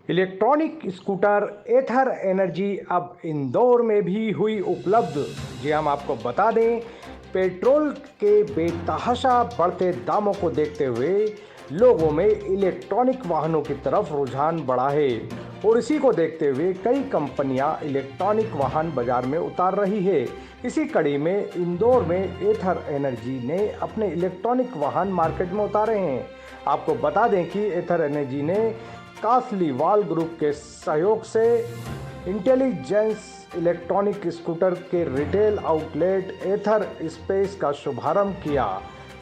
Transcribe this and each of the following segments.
Electronic scooter एथर energy अब इंदौर में भी हुई उपलब्ध। जी हम आपको बता दें, पेट्रोल के बेतहाशा बढ़ते दामों को देखते हुए लोगों में इलेक्ट्रॉनिक वाहनों की तरफ रुझान बढ़ा है और इसी को देखते हुए कई कंपनियां इलेक्ट्रॉनिक वाहन बाजार में उतार रही है। इसी कड़ी में इंदौर में एथर एनर्जी ने अपने इलेक्ट्रॉनिक वाहन मार्केट में उतारे हैं। आपको बता दें कि एथर एनर्जी ने कासलीवाल ग्रुप के सहयोग से इंटेलिजेंस इलेक्ट्रॉनिक स्कूटर के रिटेल आउटलेट एथर स्पेस का शुभारंभ किया।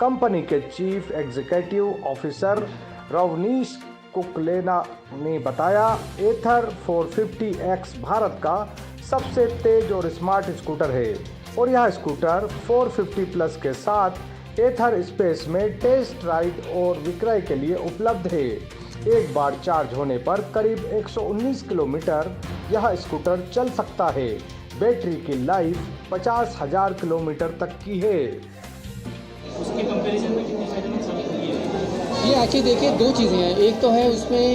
कंपनी के चीफ एग्जीक्यूटिव ऑफिसर रवनीश कुकलेना ने बताया, एथर 450X भारत का सबसे तेज और स्मार्ट स्कूटर है और यह स्कूटर 450 प्लस के साथ एथर स्पेस में टेस्ट राइड और विक्रय के लिए उपलब्ध है। एक बार चार्ज होने पर करीब 119 किलोमीटर यह स्कूटर चल सकता है। बैटरी की लाइफ 50,000 किलोमीटर तक की है। उसके कंपैरिजन में कितने फायदेमंद साबित हुई है? ये एक्चुअली देखिए दो चीज़ें हैं। एक तो है उसमें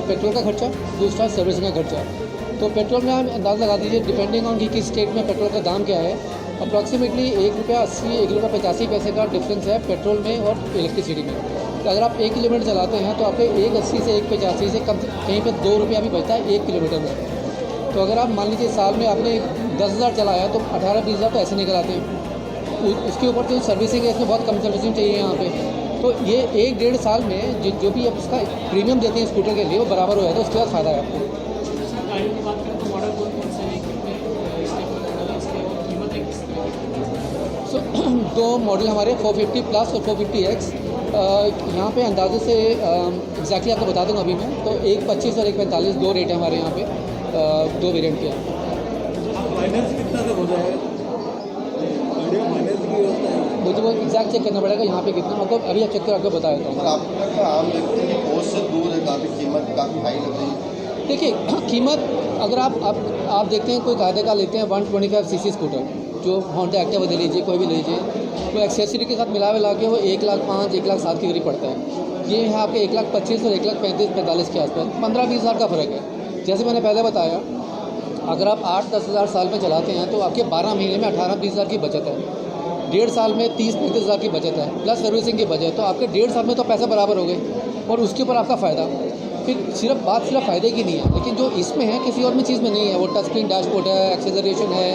पेट्रोल का खर्चा, दूसरा सर्विसिंग का खर्चा। तो पेट्रोल में आप अंदाज़ा लगा दीजिए, डिपेंडिंग ऑन कि किस स्टेट में पेट्रोल का दाम क्या है। अप्रॉक्सीमेटली ₹1.80 ₹1.85 का डिफरेंस है पेट्रोल में और इलेक्ट्रिसिटी में। तो अगर आप 1 किलोमीटर चलाते हैं तो आपके 1.80 से 1.85 से कम कहीं पे ₹2 भी बचता है 1 किलोमीटर में। तो अगर आप मान लीजिए साल में आपने 10,000 चलाया तो 18-20 हज़ार तो ऐसे निकल आते हैं। उसके ऊपर जो सर्विसिंग है इसमें बहुत कम सर्विसिंग चाहिए यहाँ पे। तो ये 1-1.5 साल में जो भी आप उसका प्रीमियम देते हैं स्कूटर के लिए वो बराबर हो जाए तो उसके बाद फ़ायदा है आपको। गाड़ियों की बात करें तो मॉडल कौन से हैं, कितने स्टेप मॉडल है इसके और कीमत है किस तरह? सो दो मॉडल हमारे 450 प्लस और 450X यहाँ पे अंदाजे से एग्जैक्टली आपको बता दूँगा अभी मैं। तो एक 25 और एक 45 दो रेट है हमारे यहाँ पे, दो वेरिएंट के। फाइनेंस कितना तक हो जाएगा? फाइनेंस की व्यवस्था है? मुझे वो एग्जैक्ट चेक करना पड़ेगा यहाँ पे कितना, मतलब अभी चेक कर आपको बता देता हूँ। पर आपको क्या लगता है आम व्यक्ति की पहुँच से दूर है, काफ़ी कीमत काफ़ी हाई लग रही है? देखिए कीमत अगर आप देखते हैं कोई कायदे का लेते हैं 125 सीसी स्कूटर, जो होंडा एक्टिवा दे लीजिए, कोई भी ले लीजिए, तो एक्सेसरी के साथ मिला के वो 1,05,000 1,07,000 की करीब पड़ता है। ये है आपके 1,25,000 और 1,35,000-45,000 के आसपास, 15-20 हज़ार का फ़र्क है। जैसे मैंने पहले बताया, अगर आप 8-10 हज़ार साल में चलाते हैं तो आपके 12 महीने में 18-20 हज़ार की बचत है। 1.5 साल में 30-35 हज़ार की बचत है, प्लस सर्विसिंग की बचत, तो आपके 1.5 साल में तो पैसे बराबर हो गए और उसके ऊपर आपका फ़ायदा। फिर सिर्फ फ़ायदे की नहीं है, लेकिन जो इसमें है किसी और में चीज़ में नहीं है। वो टच स्क्रीन डैशबोर्ड है, एक्सेलरेशन है,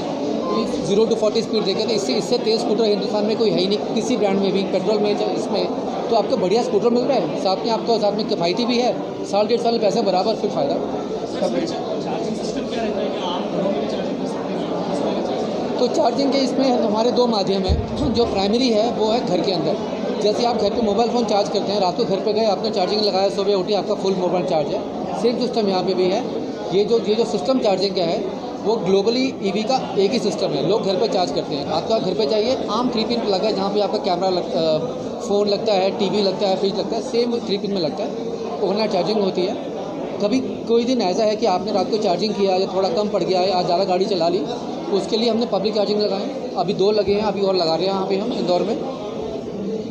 0 to 40 स्पीड देखें तो इससे तेज़ स्कूटर हिंदुस्तान में कोई है ही नहीं, किसी ब्रांड में भी, पेट्रोल में इसमें। तो आपको बढ़िया स्कूटर मिल रहा है, साथ में किफ़ायती भी है, 1.5 साल में पैसे बराबर, फिर फ़ायदा। चार्जिंग सिस्टम क्या रहता है कि आम घरों में भी चार्जिंग कर सकते हैं? तो चार्जिंग के इसमें हमारे दो माध्यम हैं। जो प्राइमरी है वो है घर के अंदर। जैसे आप घर पे मोबाइल फ़ोन चार्ज करते हैं, रात को घर पे गए, आपने चार्जिंग लगाया, सुबह उठी, आपका फुल मोबाइल चार्ज है। सेम सिस्टम यहाँ पे भी है। ये जो सिस्टम चार्जिंग का है वो ग्लोबली ईवी का एक ही सिस्टम है। लोग घर पे चार्ज करते हैं। आपका घर पे चाहिए आम 3 पिन लगा है, जहाँ पे आपका कैमरा फ़ोन लगता है, टीवी लगता है, फ्रिज लगता है, सेम 3 पिन में लगता है। ओवरनाइट चार्जिंग होती है। कभी कोई दिन ऐसा है कि आपने रात को चार्जिंग किया या थोड़ा कम पड़ गया है, आज ज़्यादा गाड़ी चला ली, उसके लिए हमने पब्लिक चार्जिंग लगाए। अभी 2 लगे हैं, अभी और लगा रहे हैं यहाँ पे हम इंदौर में।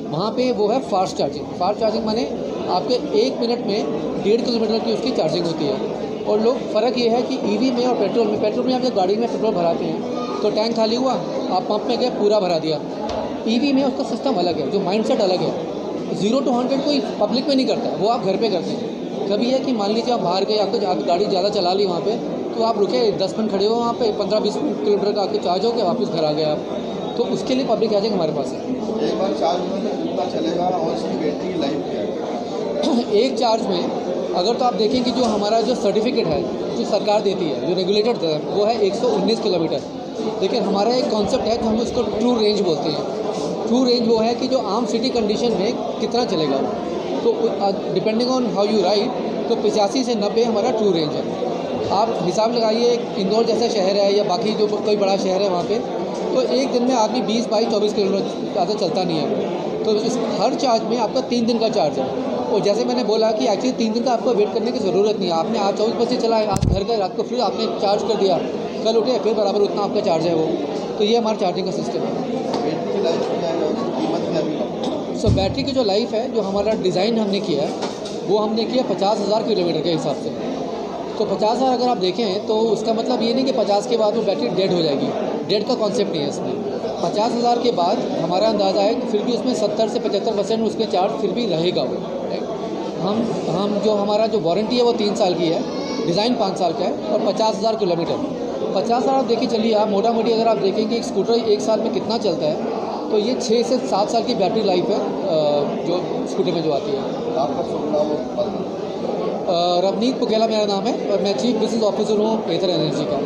वहाँ पे वो है फास्ट चार्जिंग माने आपके 1 मिनट में 1.5 किलोमीटर की उसकी चार्जिंग होती है। और लोग फ़र्क ये है कि ईवी में और पेट्रोल में आप जब गाड़ी में पेट्रोल भराते हैं तो टैंक खाली हुआ, आप पंप में गए, पूरा भरा दिया। ईवी में उसका सिस्टम अलग है, जो माइंडसेट अलग है। 0 to 100 कोई पब्लिक में नहीं करता, वो आप घर पे करते हैं। कभी है कि मान लीजिए आप बाहर गए, आपको गाड़ी ज़्यादा चला ली वहाँ पे, तो आप रुके 10 मिनट खड़े हो वहाँ पे, 15-20 किलोमीटर का आपके चार्ज हो गया, वापस घर आ गए आप। तो उसके लिए पब्लिक चार्जिंग हमारे पास है। एक बार चार्ज में कितना चलेगा और इसकी बैटरी की लाइफ क्या है? एक चार्ज में अगर तो आप देखें कि जो हमारा जो सर्टिफिकेट है, जो सरकार देती है, जो रेगुलेटेड है, वो है 119 किलोमीटर। लेकिन हमारा एक कॉन्सेप्ट है जो हम उसको ट्रू रेंज बोलते हैं। ट्रू रेंज वो है कि जो आम सिटी कंडीशन में कितना चलेगा। तो depending on how you ride, तो 85 से 90 हमारा ट्रू रेंज है। आप हिसाब लगाइए, इंदौर जैसा शहर है या बाकी जो कोई बड़ा शहर है वहाँ पे, तो एक दिन में आदमी 20-22-24 किलोमीटर ज़्यादा चलता नहीं है। तो इस हर चार्ज में आपका 3 दिन का चार्ज है। और जैसे मैंने बोला कि एक्चुअली 3 दिन का आपको वेट करने की ज़रूरत नहीं है। आपने आज 24 बजे चलाए, आज घर गए, रात को फिर आपने चार्ज कर दिया, कल उठे फिर बराबर उतना आपका चार्ज है वो। तो ये हमारा चार्जिंग का सिस्टम है। बैटरी की लाइफ क्या है और कीमत क्या है? सो बैटरी की जो लाइफ है, जो हमारा डिज़ाइन हमने किया है, वो हमने किया 50,000 किलोमीटर के हिसाब से। तो 50,000 अगर आप देखें तो उसका मतलब ये नहीं कि 50 के बाद वो बैटरी डेड हो जाएगी। डेड का कॉन्सेप्ट नहीं है इसमें। 50,000 के बाद हमारा अंदाज़ा है कि फिर भी उसमें 70 से 75% उसके चार्ज फिर भी रहेगा वो, राइट। हम जो हमारा जो वारंटी है वो 3 साल की है, डिज़ाइन 5 साल का है और 50,000 किलोमीटर। 50,000 आप देखिए चलिए, आप मोटा मोटी अगर आप देखें कि एक स्कूटर 1 साल में कितना चलता है, तो ये 6 से 7 साल की बैटरी लाइफ है जो स्कूटर में जो आती है। आपका शुभ नाम और रवनीत पुकेला मेरा नाम है और मैं चीफ बिजनेस ऑफिसर हूँ एथर एनर्जी का।